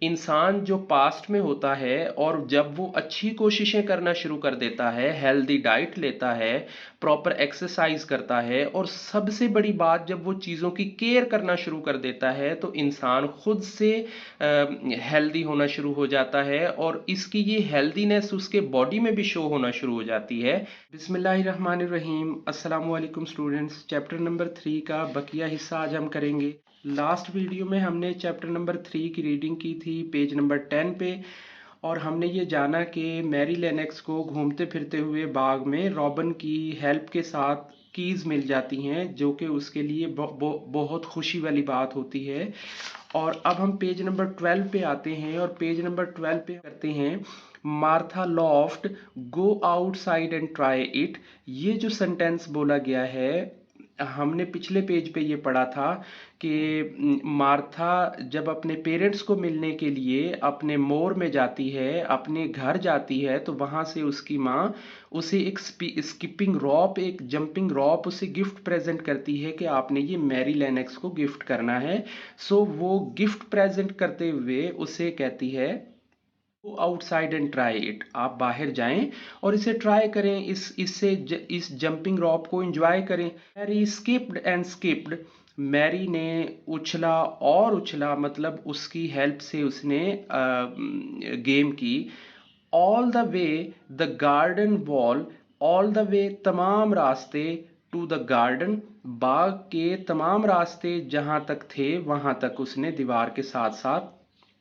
इंसान जो पास्ट में होता है और जब वो अच्छी कोशिशें करना शुरू कर देता है, हेल्दी डाइट लेता है, प्रॉपर एक्सरसाइज करता है और सबसे बड़ी बात जब वो चीज़ों की केयर करना शुरू कर देता है तो इंसान खुद से हेल्दी होना शुरू हो जाता है और इसकी ये हेल्दीनेस उसके बॉडी में भी शो होना शुरू हो जाती है। बिस्मिल्लाहिर्रहमानिर्रहीम, अस्सलाम वालेकुम स्टूडेंट्स। चैप्टर नंबर 3 का बकिया हिस्सा आज हम करेंगे। लास्ट वीडियो में हमने चैप्टर नंबर 3 की रीडिंग की थी पेज नंबर 10 पे और हमने ये जाना कि मैरी लेनेक्स को घूमते फिरते हुए बाग में रॉबिन की हेल्प के साथ कीज़ मिल जाती हैं जो कि उसके लिए बहुत खुशी वाली बात होती है। और अब हम पेज नंबर 12 पे आते हैं और पेज नंबर 12 पे करते हैं Martha loft go outside and try it. ये जो सेंटेंस बोला गया है हमने पिछले पेज पे ये पढ़ा था कि मार्था जब अपने पेरेंट्स को मिलने के लिए अपने मोर में जाती है, अपने घर जाती है, तो वहाँ से उसकी माँ उसे एक स्किपिंग रॉप, एक जंपिंग रॉप उसे गिफ्ट प्रेजेंट करती है कि आपने ये मैरी लेनेक्स को गिफ्ट करना है। सो वो गिफ्ट प्रेजेंट करते हुए उसे कहती है go outside and try it, आप बाहर जाएं और इसे ट्राई करें, इस जंपिंग रॉप को एंजॉय करें। Mary skipped and skipped, Mary ने उछला और उछला, मतलब उसकी हेल्प से उसने गेम की। All the way the garden wall, all the way तमाम रास्ते, टू द गार्डन बाग के तमाम रास्ते जहाँ तक थे वहाँ तक उसने दीवार के साथ साथ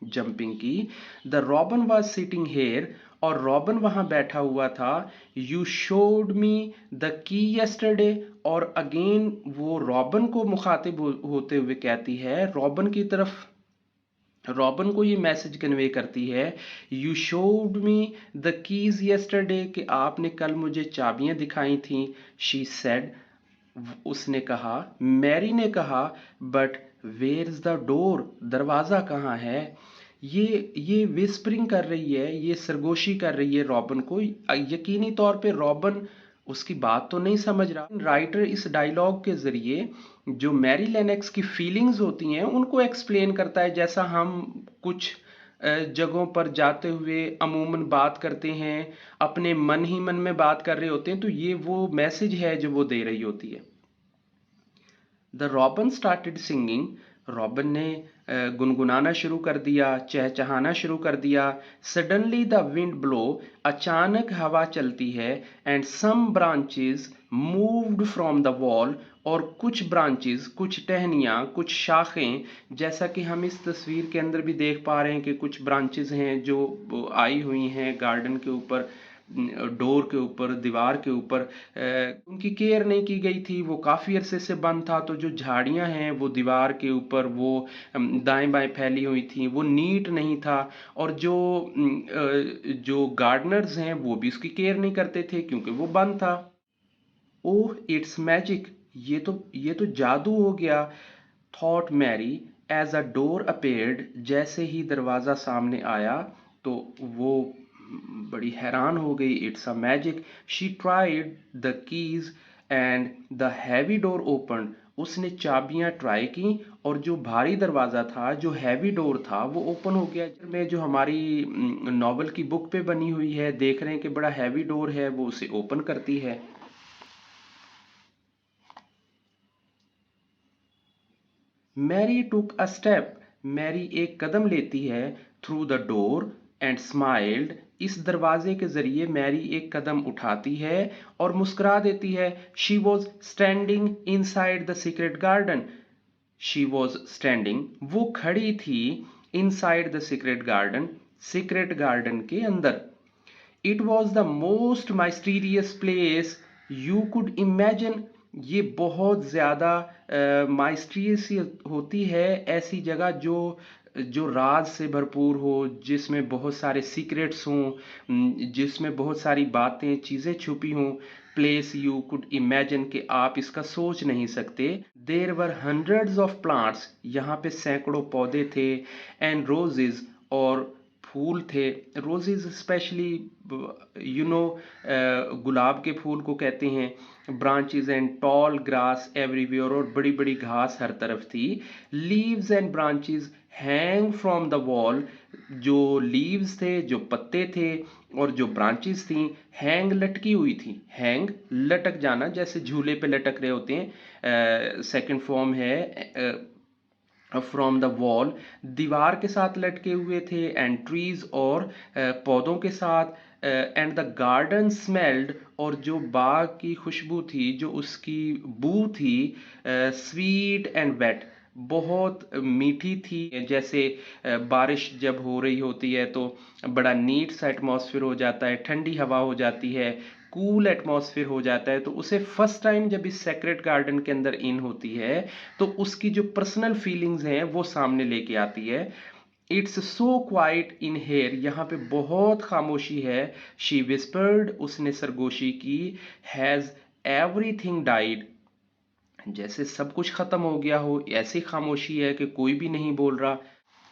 जंपिंग की। The robin was sitting here, और रॉबिन वहां बैठा हुआ था। You showed me the key yesterday, और अगेन वो रॉबिन को मुखातिब होते हुए कहती है, रॉबिन की तरफ, रॉबिन को ये मैसेज कन्वे करती है, you showed me the keys yesterday, कि आपने कल मुझे चाबियां दिखाई थी। शी सेड, उसने कहा, मैरी ने कहा, but where is the door, दरवाज़ा कहाँ है। ये विस्परिंग कर रही है, ये सरगोशी कर रही है रॉबिन को। यकीनी तौर पे रॉबिन उसकी बात तो नहीं समझ रहा। राइटर इस डायलॉग के ज़रिए जो मैरी लेनेक्स की फीलिंग्स होती हैं उनको एक्सप्लेन करता है, जैसा हम कुछ जगहों पर जाते हुए अमूमन बात करते हैं, अपने मन ही मन में बात कर रहे होते हैं, तो ये वो मैसेज है जो वो दे रही होती है। The robin started singing, robin ने गुनगुनाना शुरू कर दिया, चहचहाना शुरू कर दिया। सडनली द विंड ब्लो, अचानक हवा चलती है। And some branches moved from the wall, और कुछ ब्रांचेस, कुछ टहनियाँ, कुछ शाखें, जैसा कि हम इस तस्वीर के अंदर भी देख पा रहे हैं कि कुछ ब्रांचेस हैं जो आई हुई हैं गार्डन के ऊपर, डोर के ऊपर, दीवार के ऊपर। उनकी केयर नहीं की गई थी, वो काफ़ी अरसे से बंद था, तो जो झाड़ियाँ हैं वो दीवार के ऊपर वो दाएं बाएं फैली हुई थी, वो नीट नहीं था। और जो गार्डनर्स हैं वो भी उसकी केयर नहीं करते थे क्योंकि वो बंद था। ओह इट्स मैजिक, ये तो जादू हो गया, thought Mary as a door appeared, जैसे ही दरवाज़ा सामने आया तो वो बड़ी हैरान हो गई। It's a magic, she tried the keys and the heavy door open, उसने चाबियां ट्राई की और जो भारी दरवाज़ा था, जो हैवी डोर था, वो ओपन हो गया। में जो हमारी नॉवल की बुक पे बनी हुई है, देख रहे हैं कि बड़ा हैवी डोर है, वो उसे ओपन करती है। Mary took a step, Mary एक कदम लेती है। Through the door and smiled, इस दरवाजे के जरिए मैरी एक कदम उठाती है और मुस्कुरा देती है। She was standing inside the secret garden, she was standing, वो खड़ी थी, inside the secret garden, secret garden के अंदर। It was the most mysterious place you could imagine, ये बहुत ज़्यादा माइस्टीरियस होती है, ऐसी जगह जो जो राज से भरपूर हो, जिसमें बहुत सारे सीक्रेट्स हों, जिसमें बहुत सारी बातें, चीज़ें छुपी हों। प्लेस यू कुड इमेजिन, कि आप इसका सोच नहीं सकते। देर वर हंड्रेड्स ऑफ प्लांट्स, यहाँ पे सैकड़ों पौधे थे। एंड रोजेज, और फूल थे। रोजेज स्पेशली गुलाब के फूल को कहते हैं। Branches and tall grass everywhere, और बड़ी बड़ी घास हर तरफ थी। Leaves and branches hang from the wall, जो लीव्स थे, जो पत्ते थे और जो ब्रांचेस थी, हैंग लटकी हुई थी। हैंग लटक जाना, जैसे झूले पे लटक रहे होते हैं। सेकंड फॉर्म है फ्रॉम द वॉल, दीवार के साथ लटके हुए थे। एंड ट्रीज, और पौधों के साथ। एंड द गार्डन स्मेल्ड, और जो बाग की खुशबू थी, जो उसकी बू थी, स्वीट एंड वेट, बहुत मीठी थी। जैसे बारिश जब हो रही होती है तो बड़ा नीट सा एटमॉस्फेयर हो जाता है, ठंडी हवा हो जाती है, कूल एटमॉस्फेयर हो जाता है। तो उसे फर्स्ट टाइम जब इस सेक्रेट गार्डन के अंदर इन होती है तो उसकी जो पर्सनल फीलिंग्स हैं वो सामने लेके आती है। It's so quiet in here, यहाँ पे बहुत खामोशी है। शी विस्पर्ड, उसने सरगोशी की। हैज एवरीथिंग डाइड, जैसे सब कुछ खत्म हो गया हो, ऐसी खामोशी है कि कोई भी नहीं बोल रहा।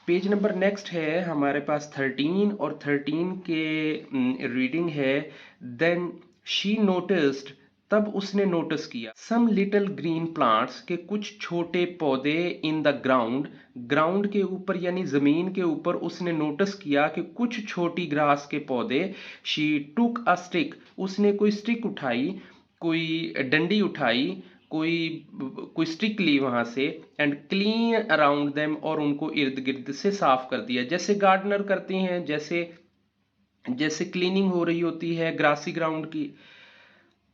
पेज नंबर नेक्स्ट है हमारे पास 13, और 13 के रीडिंग है। देन शी नोटिस्ड, तब उसने नोटिस किया। सम लिटिल ग्रीन प्लांट्स, के कुछ छोटे पौधे। इन द ग्राउंड, ग्राउंड के ऊपर यानी जमीन के ऊपर उसने नोटिस किया कि कुछ छोटी ग्रास के पौधे। शी टुक अ स्टिक, उसने कोई स्टिक उठाई, कोई डंडी उठाई, कोई कोई स्टिक ली वहां से। एंड क्लीन अराउंड देम, और उनको इर्द गिर्द से साफ कर दिया, जैसे गार्डनर करते हैं, जैसे जैसे क्लीनिंग हो रही होती है ग्रासी ग्राउंड की।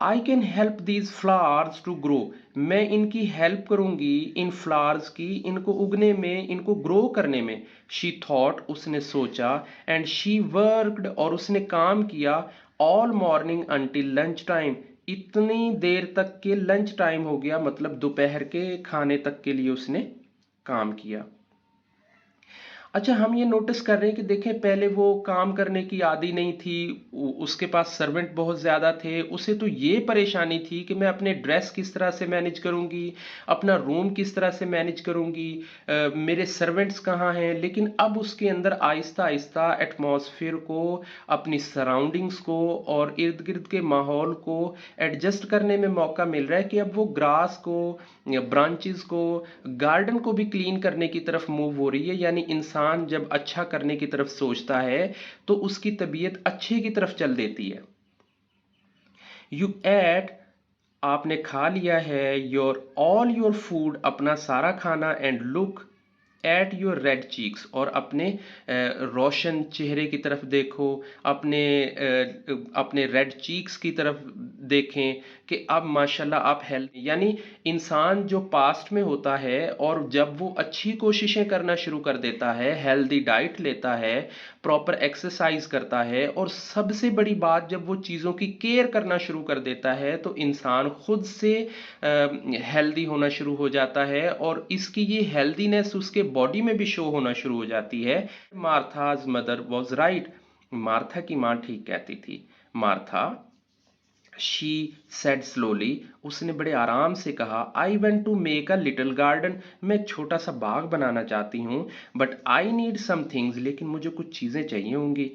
I can help these flowers to grow, मैं इनकी हेल्प करूंगी, इन फ्लावर्स की, इनको उगने में, इनको ग्रो करने में। शी थॉट, उसने सोचा। एंड शी वर्कड, और उसने काम किया। All morning until lunch time, इतनी देर तक के लंच टाइम हो गया, मतलब दोपहर के खाने तक के लिए उसने काम किया। अच्छा, हम ये नोटिस कर रहे हैं कि देखें, पहले वो काम करने की आदी नहीं थी, उसके पास सर्वेंट बहुत ज़्यादा थे। उसे तो ये परेशानी थी कि मैं अपने ड्रेस किस तरह से मैनेज करूंगी, अपना रूम किस तरह से मैनेज करूंगी, मेरे सर्वेंट्स कहाँ हैं। लेकिन अब उसके अंदर आहिस्ता आहिस्ता एटमॉस्फेयर को, अपनी सराउंडिंग्स को और इर्द गिर्द के माहौल को एडजस्ट करने में मौका मिल रहा है कि अब वो ग्रास को, ब्रांचेस को, गार्डन को भी क्लीन करने की तरफ मूव हो रही है। यानी इंसान जब अच्छा करने की तरफ सोचता है तो उसकी तबीयत अच्छे की तरफ चल देती है। यू एट, आपने खा लिया है। योर ऑल योर फूड, अपना सारा खाना। And look at your red cheeks, और अपने रोशन चेहरे की तरफ देखो, अपने रेड चीक्स की तरफ देखें कि अब माशाल्लाह आप हेल्थ। यानी इंसान जो पास्ट में होता है और जब वो अच्छी कोशिशें करना शुरू कर देता है, हेल्दी डाइट लेता है, प्रॉपर एक्सरसाइज करता है, और सबसे बड़ी बात, जब वो चीज़ों की केयर करना शुरू कर देता है तो इंसान खुद से हेल्दी होना शुरू हो जाता है, और इसकी ये हेल्दीनेस उसके बॉडी में भी शो होना शुरू हो जाती है। मार्थाज मदर वॉज राइट, मार्था की माँ ठीक कहती थी। मार्था, शी सेड स्लोली, उसने बड़े आराम से कहा। I went to make a little garden, मैं छोटा सा बाग बनाना चाहती हूँ। But I need some things, लेकिन मुझे कुछ चीज़ें चाहिए होंगी।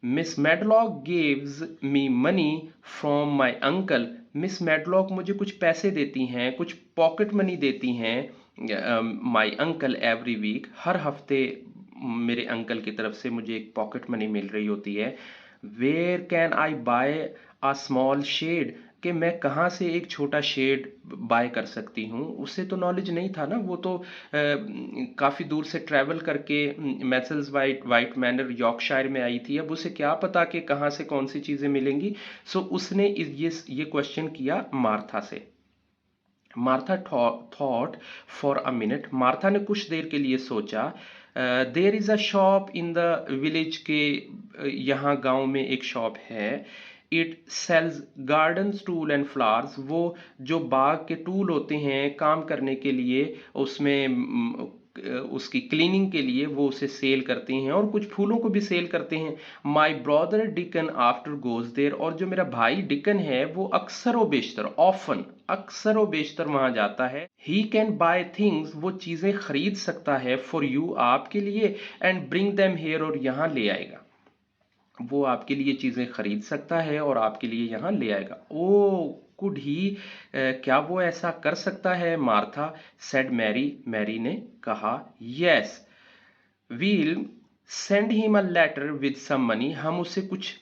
Miss Medlock gives me money from my uncle, Miss Medlock मुझे कुछ पैसे देती हैं, कुछ पॉकेट मनी देती हैं। माई अंकल एवरी वीक, हर हफ्ते मेरे अंकल की तरफ से मुझे एक पॉकेट मनी मिल रही होती है। Where can I buy a small shed, कि मैं कहाँ से एक छोटा शेड बाय कर सकती हूँ। उसे तो नॉलेज नहीं था ना, वो तो काफ़ी दूर से ट्रैवल करके मैसल्स वाइट वाइट मैनर यॉर्कशायर में आई थी। अब उसे क्या पता कि कहाँ से कौन सी चीज़ें मिलेंगी। सो उसने ये क्वेश्चन किया मार्था से। Martha thought for a minute, Martha ने कुछ देर के लिए सोचा। There is a shop in the village, के यहाँ गांव में एक शॉप है। It sells garden tool and flowers, वो जो बाग के टूल होते हैं काम करने के लिए, उसमें उसकी क्लीनिंग के लिए वो उसे सेल करते हैं, और कुछ फूलों को भी सेल करते हैं। My brother deacon after goes there, और जो मेरा भाई डिकन है वो अक्सर व बेशतर, ऑफन, अक्सर व बेशतर वहां जाता है। ही कैन बाय थिंग्स, वो चीजें खरीद सकता है, फॉर यू, आपके लिए। एंड ब्रिंग देम हेयर, और यहाँ ले आएगा। वो आपके लिए चीजें खरीद सकता है और आपके लिए यहाँ ले आएगा। ओ कुड ही, क्या वो ऐसा कर सकता है? मार्था सेड मैरी, मैरी ने कहा। Yes, we'll send him a letter with some money, हम उसे कुछ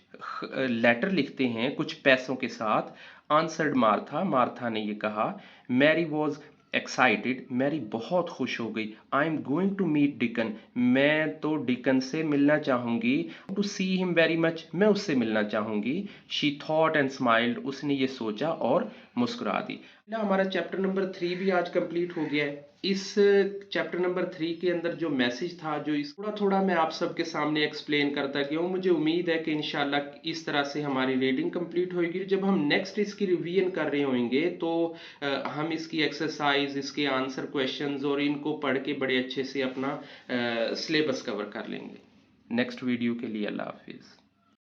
लेटर लिखते हैं कुछ पैसों के साथ। आंसर्ड मार्था, मार्था ने ये कहा। मैरी वॉज एक्साइटेड, मैरी बहुत खुश हो गई। I am going to meet Dickon, मैं तो डिकन से मिलना चाहूंगी। To see him very much, मैं उससे मिलना चाहूंगी। शी थॉट एंड स्माइल्ड, उसने ये सोचा और मुस्कुरा दी। हमारा चैप्टर नंबर 3 भी आज कंप्लीट हो गया है। इस चैप्टर नंबर 3 के अंदर जो मैसेज था, जो इस थोड़ा थोड़ा मैं आप सबके सामने एक्सप्लेन करता गया हूँ। मुझे उम्मीद है कि इंशाल्लाह इस तरह से हमारी रीडिंग कंप्लीट होगी। जब हम नेक्स्ट इसकी रिवीजन कर रहे होंगे तो हम इसकी एक्सरसाइज, इसके आंसर क्वेश्चंस और इनको पढ़ के बड़े अच्छे से अपना सिलेबस कवर कर लेंगे। नेक्स्ट वीडियो के लिए अल्लाह हाफिज़।